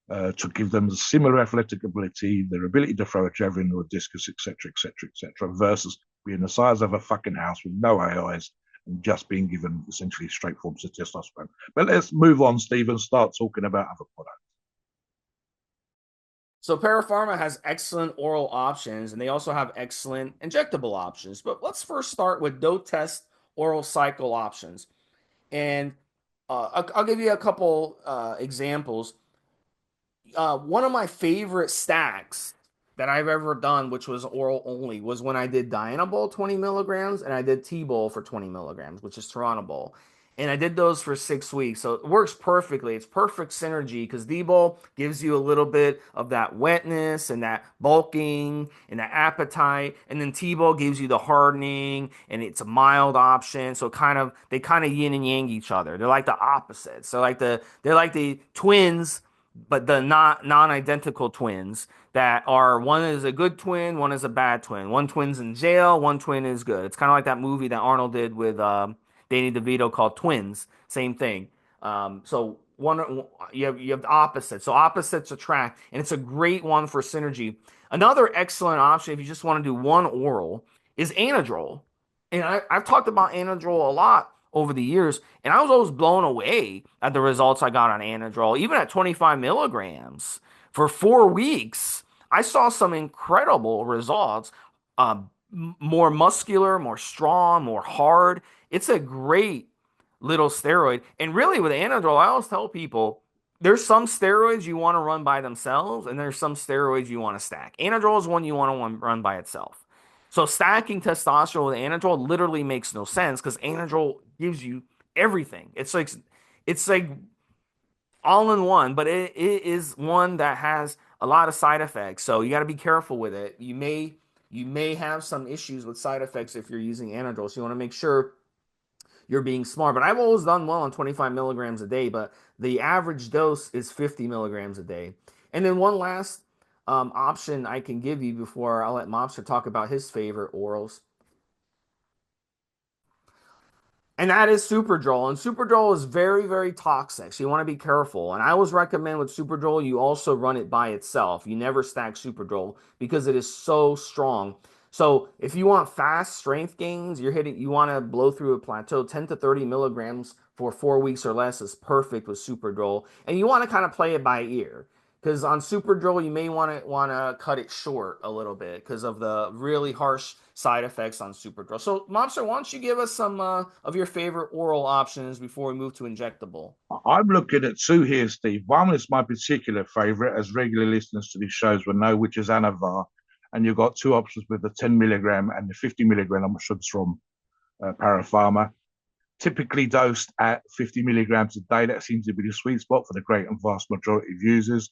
to give them similar athletic ability, their ability to throw a javelin or a discus, etc., etc., etc., versus being the size of a fucking house with no AIs and just being given essentially straight forms of testosterone. But let's move on, Steve, and start talking about other products. So Para Pharma has excellent oral options, and they also have excellent injectable options. But let's first start with dose test oral cycle options. And I'll give you a couple examples. One of my favorite stacks that I've ever done, which was oral only, was when I did Dianabol 20 milligrams and I did T-Bol for 20 milligrams, which is Turinabol. And I did those for 6 weeks. So it works perfectly. It's perfect synergy because D-Bol gives you a little bit of that wetness and that bulking and that appetite. And then T-Bol gives you the hardening and it's a mild option. So they kind of yin and yang each other. They're like the opposites. So they're like the twins but the not non-identical twins that are one is a good twin, one is a bad twin. One twin's in jail, one twin is good. It's kind of like that movie that Arnold did with Danny DeVito called Twins. Same thing. So one you have the opposites. So opposites attract, and it's a great one for synergy. Another excellent option if you just want to do one oral is Anadrol. And I've talked about Anadrol a lot over the years, and I was always blown away at the results I got on Anadrol, even at 25 milligrams for 4 weeks. I saw some incredible results. More muscular, more strong, more hard. It's a great little steroid. And really, with Anadrol, I always tell people there's some steroids you want to run by themselves, and there's some steroids you want to stack. Anadrol is one you want to run by itself. So stacking testosterone with Anadrol literally makes no sense because Anadrol gives you everything. It's like all in one, but it is one that has a lot of side effects. So you got to be careful with it. You may have some issues with side effects if you're using Anadrol. So you want to make sure you're being smart. But I've always done well on 25 milligrams a day, but the average dose is 50 milligrams a day. And then one last option I can give you before I'll let Mobster talk about his favorite orals, and that is Superdrol. And Superdrol is very, very toxic. So you want to be careful. And I always recommend with Superdrol, you also run it by itself. You never stack Superdrol because it is so strong. So if you want fast strength gains, you want to blow through a plateau, 10 to 30 milligrams for 4 weeks or less is perfect with Superdrol. And you want to kind of play it by ear. Because on Superdrol, you may want to cut it short a little bit because of the really harsh side effects on Superdrug. So, Mobster, why don't you give us some of your favorite oral options before we move to injectable? I'm looking at two here, Steve. One is my particular favorite, as regular listeners to these shows will know, which is Anavar. And you've got two options with the 10 milligram and the 50 milligram options from Para Pharma, typically dosed at 50 milligrams a day. That seems to be the sweet spot for the great and vast majority of users.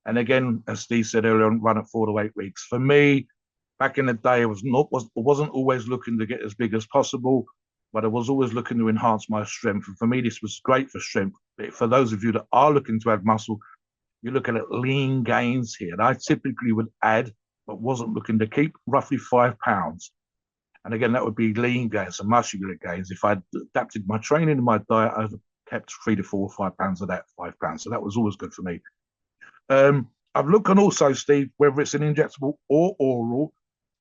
And again, as Steve said earlier on, run at 4 to 8 weeks. For me, back in the day, I wasn't always looking to get as big as possible, but I was always looking to enhance my strength. And for me, this was great for strength. But for those of you that are looking to add muscle, you're looking at lean gains here. And I typically would add, but wasn't looking to keep, roughly 5 pounds. And again, that would be lean gains and muscular gains. If I adapted my training and my diet, I'd have kept 3 to 4 or 5 pounds of that 5 pounds. So that was always good for me. I've looked on also, Steve, whether it's an injectable or oral,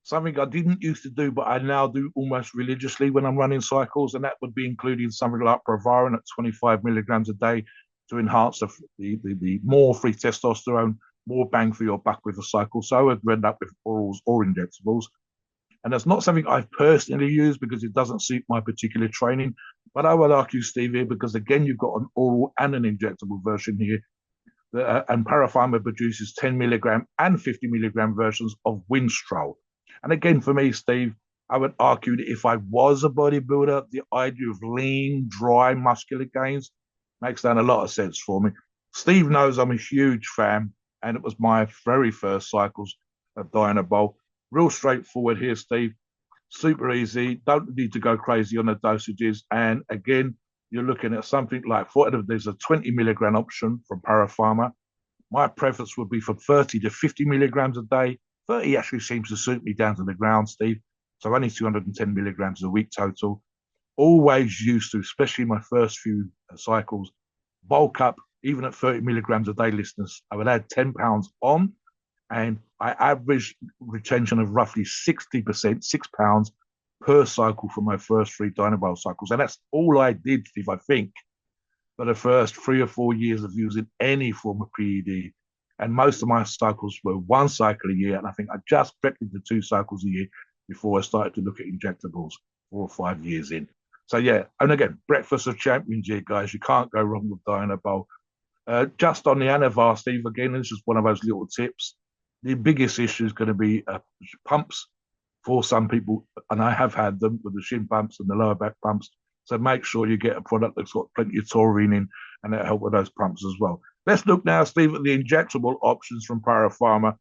something I didn't used to do, but I now do almost religiously when I'm running cycles, and that would be including something like Provarin at 25 milligrams a day to enhance the more free testosterone, more bang for your buck with a cycle. So I would end up with orals or injectables. And that's not something I've personally used because it doesn't suit my particular training. But I would argue, Steve, here, because again, you've got an oral and an injectable version here and Para Pharma produces 10 milligram and 50 milligram versions of Winstrol. And again, for me, Steve, I would argue that if I was a bodybuilder, the idea of lean, dry, muscular gains makes that a lot of sense for me. Steve knows I'm a huge fan, and it was my very first cycles of Dynabol. Real straightforward here, Steve. Super easy. Don't need to go crazy on the dosages. And again, you're looking at something like there's a 20 milligram option from Para Pharma. My preference would be for 30 to 50 milligrams a day. 30 actually seems to suit me down to the ground, Steve. So only 210 milligrams a week total. Always used to, especially my first few cycles, bulk up, even at 30 milligrams a day, listeners. I would add 10 pounds on, and I averaged retention of roughly 60%, 6 pounds per cycle for my first three Dynabol cycles. And that's all I did, Steve, I think, for the first 3 or 4 years of using any form of PED. And most of my cycles were one cycle a year. And I think I just crept into 2 cycles a year before I started to look at injectables 4 or 5 years in. So, yeah. And again, breakfast of champions here, guys. You can't go wrong with Dynabol. Just on the Anavar, Steve, again, this is one of those little tips. The biggest issue is going to be pumps for some people, and I have had them with the shin pumps and the lower back pumps. So make sure you get a product that's got plenty of taurine in, and that'll help with those pumps as well. Let's look now, Steve, at the injectable options from Para Pharma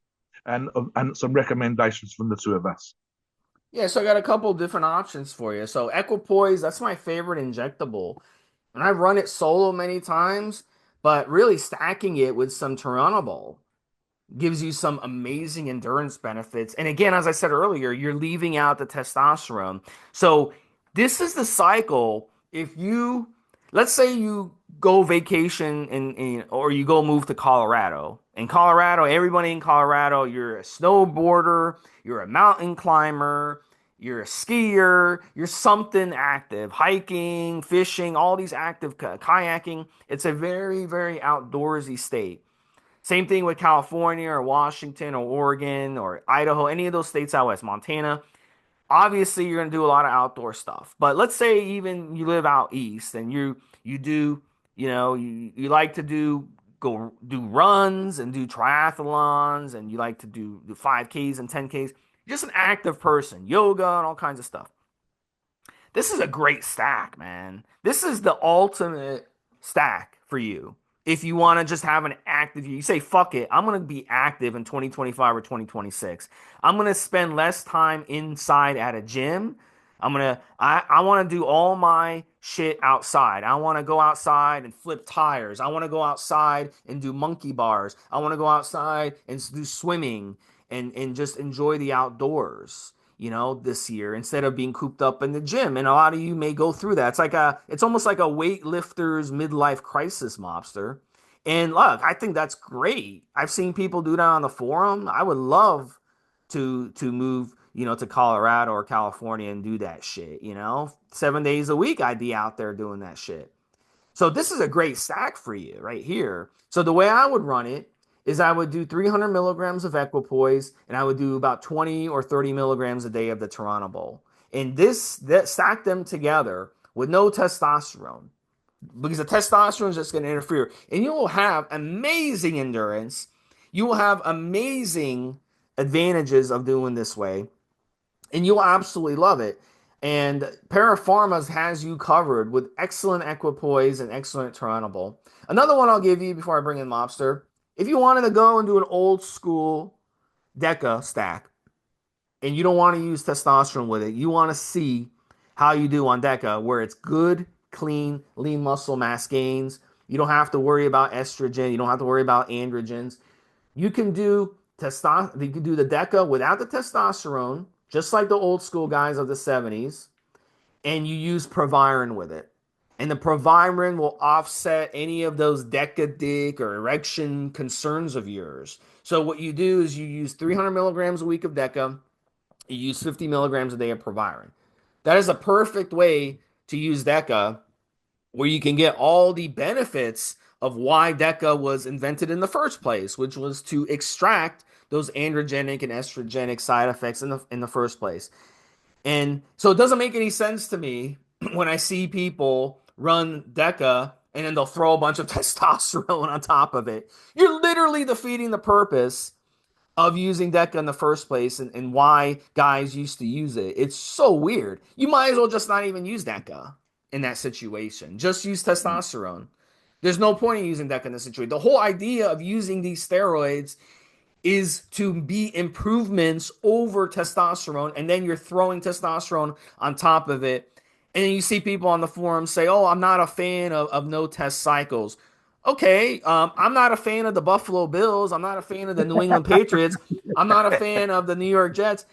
and some recommendations from the two of us. Yeah, so I got a couple different options for you. So Equipoise, that's my favorite injectable. And I've run it solo many times, but really stacking it with some Turinabol gives you some amazing endurance benefits. And again, as I said earlier, you're leaving out the testosterone. So this is the cycle. If you, let's say you go vacation or you go move to Colorado. In Colorado, everybody in Colorado, you're a snowboarder, you're a mountain climber, you're a skier, you're something active, hiking, fishing, all these active kayaking. It's a very, very outdoorsy state. Same thing with California or Washington or Oregon or Idaho, any of those states out west, Montana. Obviously you're going to do a lot of outdoor stuff, but let's say even you live out east and you do, you like to go do runs and do triathlons, and you like to do 5Ks and 10Ks. You're just an active person, yoga and all kinds of stuff. This is a great stack, man. This is the ultimate stack for you. If you want to just have an active, you say, fuck it, I'm going to be active in 2025 or 2026. I'm going to spend less time inside at a gym. I want to do all my shit outside. I want to go outside and flip tires. I want to go outside and do monkey bars. I want to go outside and do swimming and just enjoy the outdoors, this year instead of being cooped up in the gym. And a lot of you may go through that. It's almost like a weightlifter's midlife crisis, mobster. And look, I think that's great. I've seen people do that on the forum. I would love to move, to Colorado or California and do that shit, 7 days a week I'd be out there doing that shit. So this is a great stack for you right here. So the way I would run it is I would do 300 milligrams of equipoise, and I would do about 20 or 30 milligrams a day of the Toronto. And that stack them together with no testosterone, because the testosterone is just going to interfere. And you will have amazing endurance. You will have amazing advantages of doing this way, and you'll absolutely love it. And Para Pharma has you covered with excellent equipoise and excellent Toronto. Another one I'll give you before I bring in Mobster. If you wanted to go and do an old school Deca stack and you don't want to use testosterone with it, you want to see how you do on Deca, where it's good, clean, lean muscle mass gains. You don't have to worry about estrogen. You don't have to worry about androgens. You can do You can do the Deca without the testosterone, just like the old school guys of the 70s, and you use Proviron with it. And the Proviron will offset any of those Deca dick or erection concerns of yours. So what you do is you use 300 milligrams a week of Deca, you use 50 milligrams a day of Proviron. That is a perfect way to use Deca, where you can get all the benefits of why DECA was invented in the first place, which was to extract those androgenic and estrogenic side effects in the first place. And so it doesn't make any sense to me when I see people run DECA and then they'll throw a bunch of testosterone on top of it. You're literally defeating the purpose of using DECA in the first place, and why guys used to use it. It's so weird. You might as well just not even use DECA in that situation. Just use testosterone. There's no point in using DECA in this situation. The whole idea of using these steroids is to be improvements over testosterone, and then you're throwing testosterone on top of it. And then you see people on the forum say, oh, I'm not a fan of no test cycles. Okay, I'm not a fan of the Buffalo Bills. I'm not a fan of the New England Patriots. I'm not a fan of the New York Jets.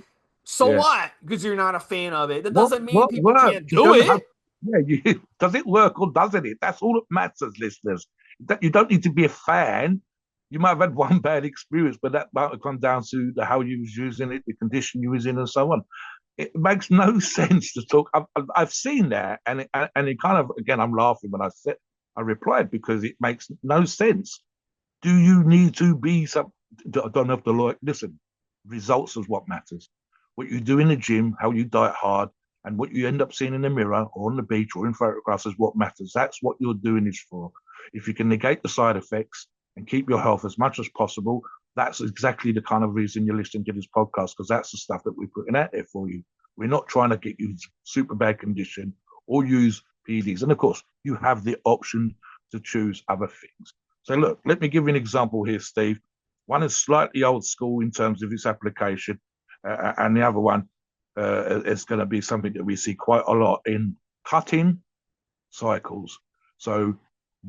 So Yeah. what? Because you're not a fan of it. That What doesn't mean what people works? can't You do don't have. it. Yeah, does it work or doesn't it? That's all that matters, listeners. That you don't need to be a fan. You might have had one bad experience, but that might have come down to how you was using it, the condition you was in, and so on. It makes no sense to talk. I've seen that, and it kind of, again, I'm laughing when I replied, because it makes no sense. Do you need to be some? I don't have to like. Listen, results is what matters. What you do in the gym, how you diet hard, and what you end up seeing in the mirror or on the beach or in photographs is what matters. That's what you're doing this for. If you can negate the side effects and keep your health as much as possible, that's exactly the kind of reason you're listening to this podcast, because that's the stuff that we're putting out there for you. We're not trying to get you super bad condition or use PEDs. And of course, you have the option to choose other things. So look, let me give you an example here, Steve. One is slightly old school in terms of its application, and the other one is going to be something that we see quite a lot in cutting cycles. So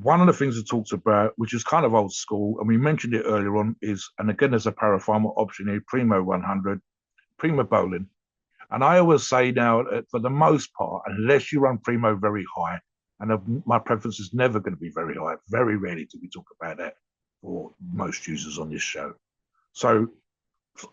one of the things it talks about, which is kind of old school, and we mentioned it earlier on, is, and again, there's a Para Pharma option here, Primo 100, Primo Bowling. And I always say now, for the most part, unless you run Primo very high, and my preference is never going to be very high, very rarely do we talk about that for most users on this show. So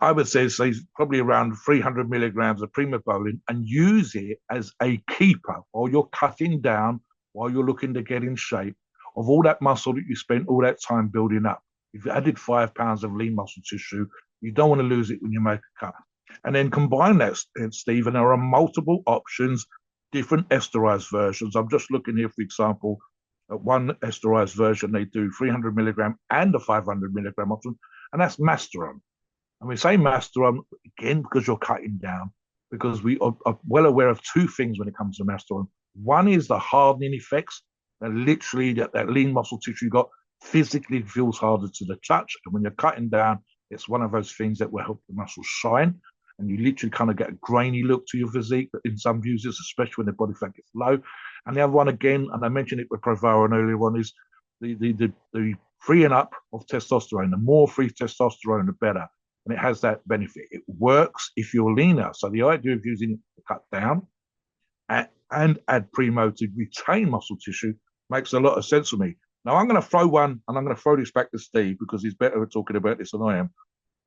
I would say probably around 300 milligrams of primobolan and use it as a keeper while you're cutting down, while you're looking to get in shape of all that muscle that you spent all that time building up. If you added 5 pounds of lean muscle tissue, you don't want to lose it when you make a cut. And then combine that, Steve, and there are multiple options, different esterized versions. I'm just looking here, for example, at one esterized version, they do 300 milligram and a 500 milligram option, and that's Masteron. And we say Masteron again because you're cutting down, because we are well aware of two things when it comes to Masteron. One is the hardening effects, that literally that lean muscle tissue you got physically feels harder to the touch. And when you're cutting down, it's one of those things that will help the muscles shine. And you literally kind of get a grainy look to your physique in some users, especially when the body fat gets low. And the other one, again, and I mentioned it with Provaron earlier on, is the freeing up of testosterone. The more free testosterone, the better. And it has that benefit. It works if you're leaner. So the idea of using it to cut down and add primo to retain muscle tissue makes a lot of sense for me. Now I'm going to throw one, and I'm going to throw this back to Steve because he's better at talking about this than I am.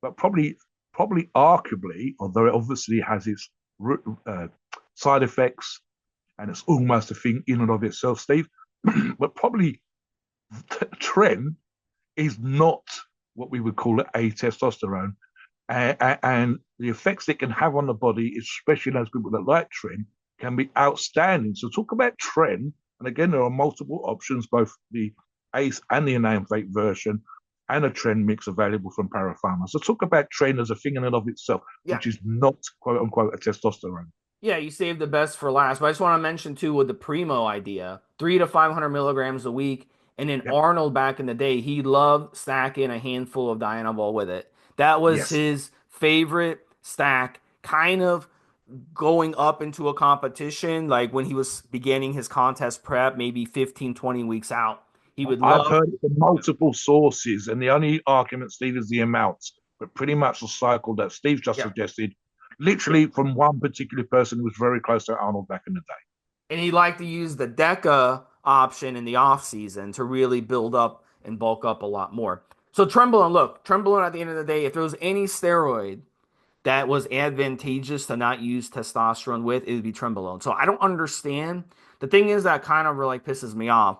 But probably arguably, although it obviously has its side effects and it's almost a thing in and of itself, Steve, but probably tren is not what we would call a testosterone. And the effects it can have on the body, especially those people that like tren, can be outstanding. So talk about tren, and again, there are multiple options, both the ACE and the enanthate version, and a tren mix available from Para Pharma. So talk about tren as a thing in and of itself, Yeah. which is not quote unquote a testosterone. Yeah, you saved the best for last. But I just want to mention too with the Primo idea, 300 to 500 milligrams a week. And then Yep. Arnold back in the day, he loved stacking a handful of Dianabol with it. That was Yes. his favorite stack, kind of going up into a competition, like when he was beginning his contest prep, maybe 15, 20 weeks out. He would I've love. heard it from multiple sources, and the only argument, Steve, is the amounts, but pretty much the cycle that Steve just Yeah. suggested, Yeah. literally from one particular person who was very close to Arnold back in the day. And he liked to use the Deca option in the off season to really build up and bulk up a lot more. So Trembling, look, Trembling at the end of the day, if there was any steroid that was advantageous to not use testosterone with, it would be Trembolone. So I don't understand. The thing is that kind of like pisses me off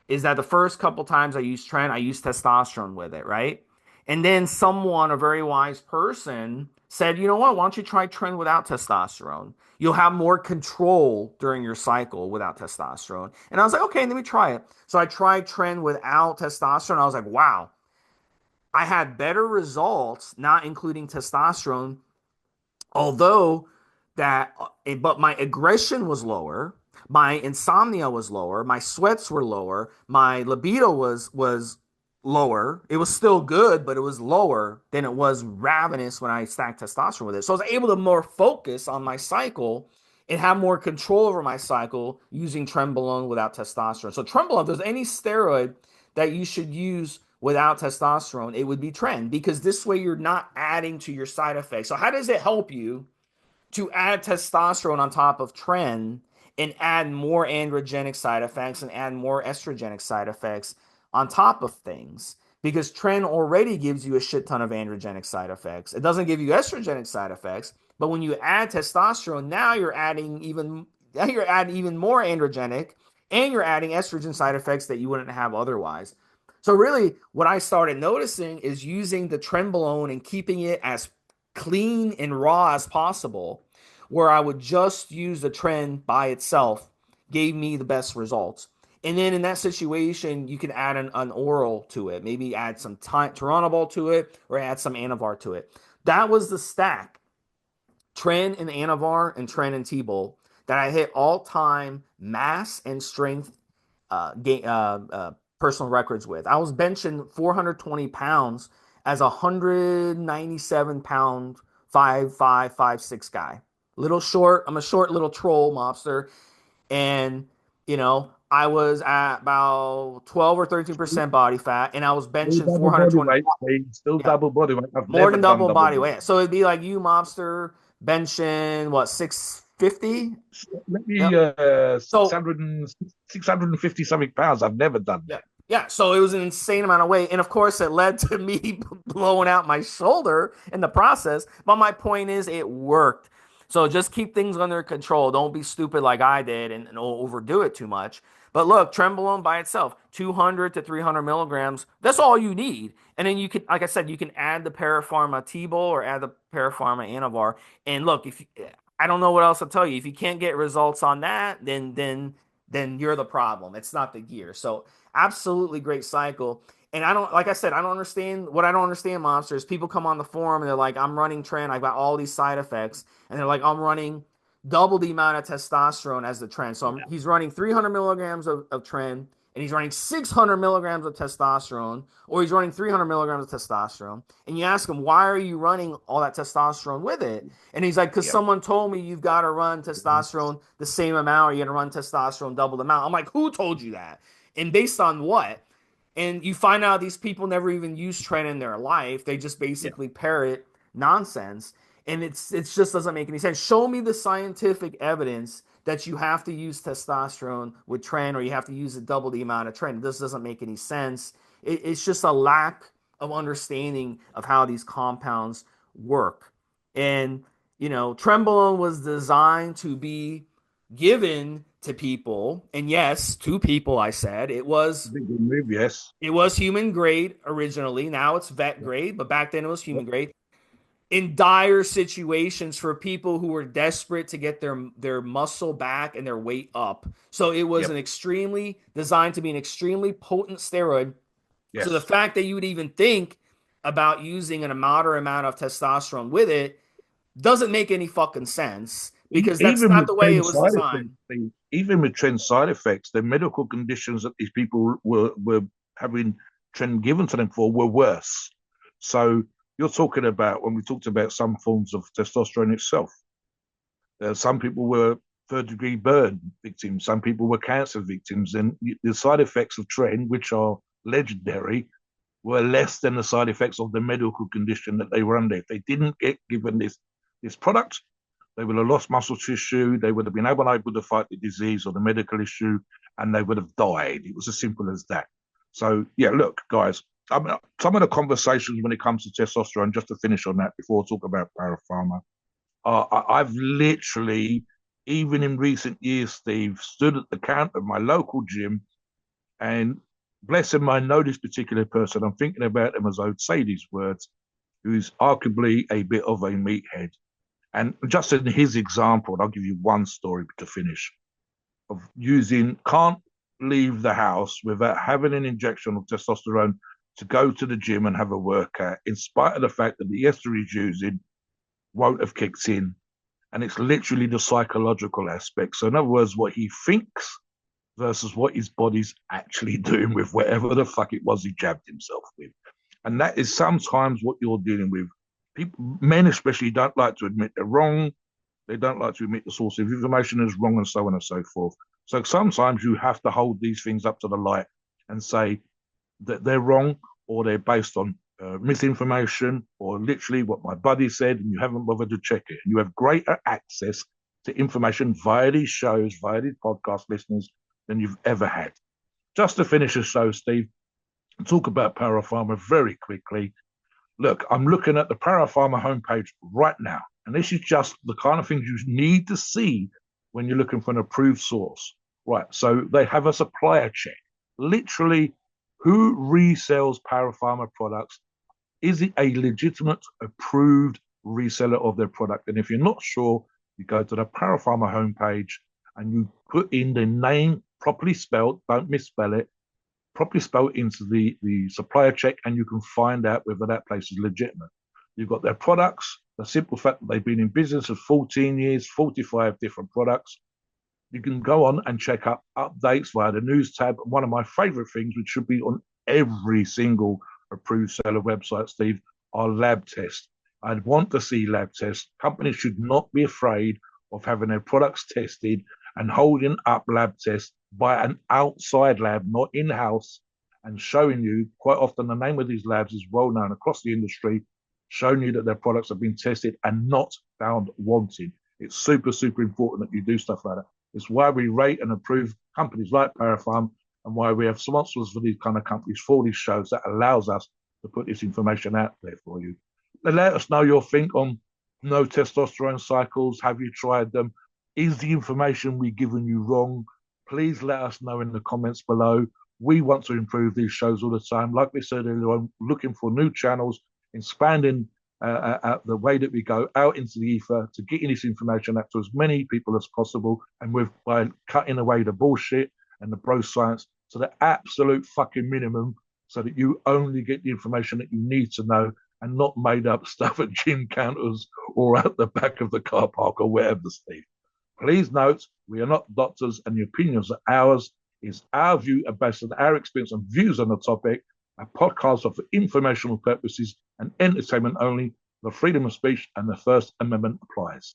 is that the first couple times I used Tren, I used testosterone with it, right? And then someone, a very wise person, said, you know what? Why don't you try Tren without testosterone? You'll have more control during your cycle without testosterone. And I was like, okay, let me try it. So I tried Tren without testosterone. I was like, wow, I had better results, not including testosterone, although that but my aggression was lower, my insomnia was lower, my sweats were lower, my libido was lower. It was still good, but it was lower than it was ravenous when I stacked testosterone with it. So I was able to more focus on my cycle and have more control over my cycle using Trenbolone without testosterone. So Trenbolone, if there's any steroid that you should use without testosterone, it would be Tren, because this way you're not adding to your side effects. So how does it help you to add testosterone on top of Tren and add more androgenic side effects and add more estrogenic side effects on top of things? Because Tren already gives you a shit ton of androgenic side effects. It doesn't give you estrogenic side effects, but when you add testosterone, now you're adding even more androgenic, and you're adding estrogen side effects that you wouldn't have otherwise. So really, what I started noticing is using the Trenbolone and keeping it as clean and raw as possible, where I would just use the Tren by itself, gave me the best results. And then in that situation, you can add an oral to it. Maybe add some Turinabol to it or add some Anavar to it. That was the stack. Tren and Anavar and Tren and T-Bol that I hit all-time mass and strength personal records with. I was benching 420 pounds as a 197 pound 5'5", 5'6" guy. Little short. I'm a short little troll mobster. And, I was at about 12 or 13% body fat, and I was Still benching double body 420. weight, Steve. Still Yeah, double body weight. I've more never than done double double body body weight. So it'd be like you, mobster, benching, what, 650? weight. Let me Yep. So 650 something pounds. I've never done yeah. that. Yeah, so it was an insane amount of weight. And of course, it led to me blowing out my shoulder in the process. But my point is, it worked. So just keep things under control. Don't be stupid like I did and overdo it too much. But look, trenbolone by itself, 200 to 300 milligrams, that's all you need. And then you can, like I said, you can add the Para Pharma T-Bol or add the Para Pharma Anavar. And look, if you, I don't know what else to tell you. If you can't get results on that, then you're the problem. It's not the gear. So absolutely great cycle. And I don't, like I said, I don't understand what I don't understand, monsters. People come on the forum and they're like, I'm running trend. I've got all these side effects. And they're like, I'm running double the amount of testosterone as the trend. So he's running 300 milligrams of trend and he's running 600 milligrams of testosterone, or he's running 300 milligrams of testosterone. And you ask him, why are you running all that testosterone with it? And he's like, because Yep. someone told me you've got to run testosterone the same amount, or you're going to run testosterone double the amount. I'm like, who told you that? And based on what? And you find out these people never even use tren in their life. They just Yeah. basically parrot nonsense. And it's just doesn't make any sense. Show me the scientific evidence that you have to use testosterone with tren, or you have to use it double the amount of tren. This doesn't make any sense. It's just a lack of understanding of how these compounds work. And trenbolone was designed to be given to people, and yes, to people. I said it was Big move, yes. it was human grade originally. Now it's vet Yep. grade, but back then it was human Yep. grade. In dire situations for people who were desperate to get their muscle back and their weight up. So it was Yep. an extremely designed to be an extremely potent steroid. So the Yes. fact that you would even think about using an moderate amount of testosterone with it doesn't make any fucking sense, because that's Even not with the way it trend was side effects, designed. even with trend side effects, the medical conditions that these people were having trend given to them for were worse. So you're talking about when we talked about some forms of testosterone itself. Some people were third degree burn victims. Some people were cancer victims, and the side effects of trend, which are legendary, were less than the side effects of the medical condition that they were under. If they didn't get given this product, they would have lost muscle tissue. They would have been unable to fight the disease or the medical issue, and they would have died. It was as simple as that. So, yeah, look, guys, I mean, some of the conversations when it comes to testosterone, just to finish on that before I talk about parapharma, I've literally, even in recent years, Steve, stood at the counter of my local gym and bless him, I know this particular person. I'm thinking about him as I would say these words, who's arguably a bit of a meathead. And just in his example, and I'll give you one story to finish of using, can't leave the house without having an injection of testosterone to go to the gym and have a workout, in spite of the fact that the ester he's using won't have kicked in. And it's literally the psychological aspect. So, in other words, what he thinks versus what his body's actually doing with whatever the fuck it was he jabbed himself with. And that is sometimes what you're dealing with. People, men especially, don't like to admit they're wrong. They don't like to admit the source of information is wrong, and so on and so forth. So sometimes you have to hold these things up to the light and say that they're wrong, or they're based on misinformation, or literally what my buddy said, and you haven't bothered to check it. And you have greater access to information via these shows, via these podcast listeners, than you've ever had. Just to finish the show, Steve, talk about Para Pharma very quickly. Look, I'm looking at the Para Pharma homepage right now, and this is just the kind of things you need to see when you're looking for an approved source. Right, so they have a supplier check. Literally, who resells Para Pharma products? Is it a legitimate, approved reseller of their product? And if you're not sure, you go to the Para Pharma homepage and you put in the name properly spelled, don't misspell it, properly spelled into the supplier check, and you can find out whether that place is legitimate. You've got their products, the simple fact that they've been in business for 14 years, 45 different products. You can go on and check out updates via the news tab. One of my favorite things, which should be on every single approved seller website, Steve, are lab tests. I'd want to see lab tests. Companies should not be afraid of having their products tested and holding up lab tests by an outside lab, not in-house, and showing you, quite often the name of these labs is well known across the industry, showing you that their products have been tested and not found wanting. It's super, super important that you do stuff like that. It's why we rate and approve companies like Para Pharma, and why we have sponsors for these kind of companies for these shows that allows us to put this information out there for you. Let us know your think on no testosterone cycles. Have you tried them? Is the information we've given you wrong? Please let us know in the comments below. We want to improve these shows all the time. Like we said earlier on, looking for new channels, expanding the way that we go out into the ether to getting this information out to as many people as possible, and with by cutting away the bullshit and the bro science to the absolute fucking minimum, so that you only get the information that you need to know and not made up stuff at gym counters or out the back of the car park or wherever, Steve. Please note, we are not doctors and the opinions are ours. Is our view based on our experience and views on the topic. Our podcasts are for informational purposes and entertainment only. The freedom of speech and the First Amendment applies.